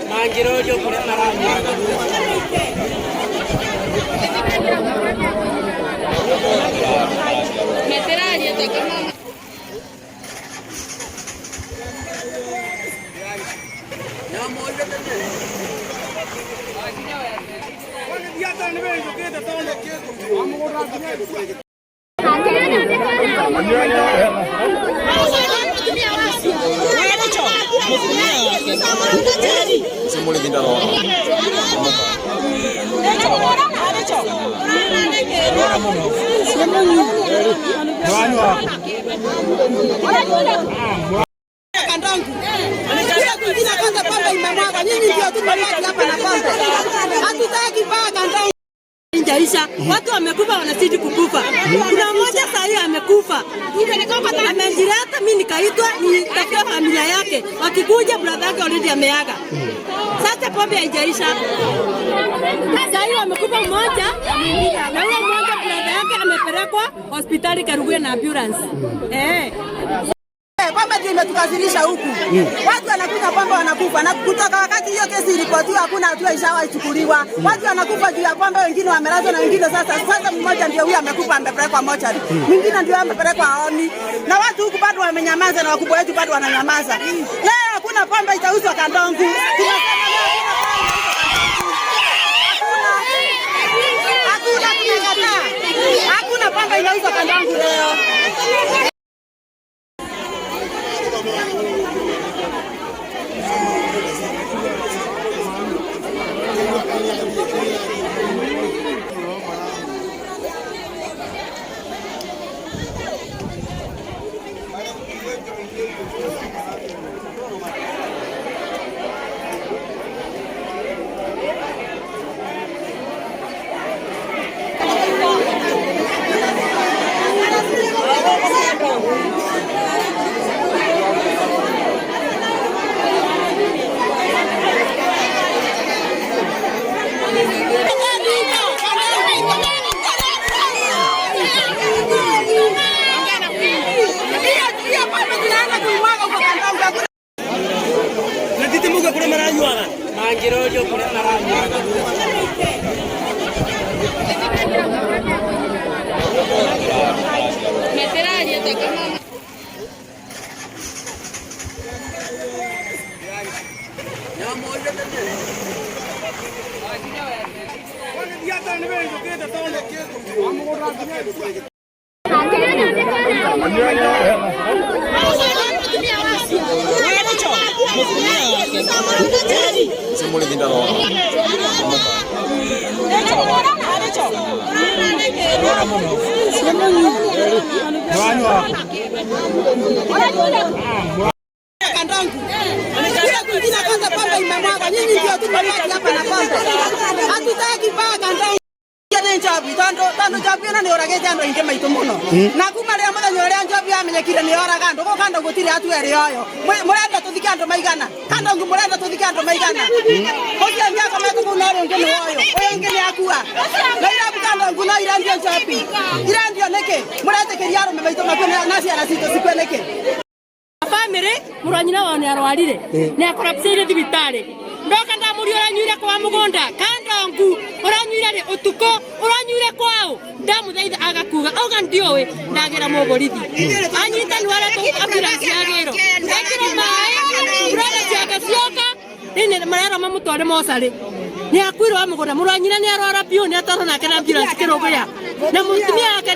Mangirojo kule maranywa. Meteraje takama. Na moja tete. Wale diata ni wewe ukenda taona ketu. Amogora dunia. Simbole di Ndaro. Watu wamekufa wanazidi kukufa. Kuna mmoja sahi amekufa. Amejirata mimi nikaitwa nitafuta familia yake. Wakikuja brother yake already ameaga. Sasa pombe haijaisha. Sahi amekufa mmoja na huyo mmoja brother yake amepelekwa hospitali Karugwe na ambulance. Pombe ndio imetukasirisha huku. Watu wanakunywa pombe wanakufa. Na kutoka wakati hiyo kesi ilipotiwa hakuna hatua ishawachukuliwa. Watu wanakufa juu ya pombe, wengine wamelazwa na wengine sasa mmoja ndio huyo amekufa amepelekwa mochari. Mwingine ndio amepelekwa haoni. Na watu huku bado wamenyamaza na wakubwa wetu bado wananyamaza. Leo hakuna pombe itauzwa Kandongu. Hakuna pombe inauzwa Kandongu leo. Mangirojo kule maranywa. Meteraje takama. Na moja tete. Wale diata ni wewe ukenda taona ketu. Amogora dunia. Simbole di Ndaro. Kandongu. Kila kuingine kwanza pombe imemwaga. Nyinyi ndio tumebaki hapa na pombe. Hatutaki paa Kandongu. Tando chapiona ni orage jando inge maito muno. Na kumale amada nyore njobi amenyekire ni oraga ndo ko kando gutire atu eri oyo. Murenda tuthike andu maigana. Kandongu murenda tuthike andu maigana. Hoja nyako metu kunore nge ni oyo. Oyo nge ni akua. Na ira Kandongu no ira ndio chapi. Ira ndio neke. Murete kiriaro me maito makone nasi arasito sikweneke. Family muranyina wao ni arwarire. Ni akorapsire thibitari. Ndoka ndamuri uranyuire kwa mugonda Kandongu uranyuire ri utuko uranyuire kwao ndamuthaitha agakuga auga ndiowe ndagera muborithi anyita nwara tu ambulance yagero ekiro mai brother ciaka cioka nini marero mamutware mosari ni akwirwo wa mugonda muranyina ni arwara bio ni atwaro nake na ambulance kirogoya na mutumia wake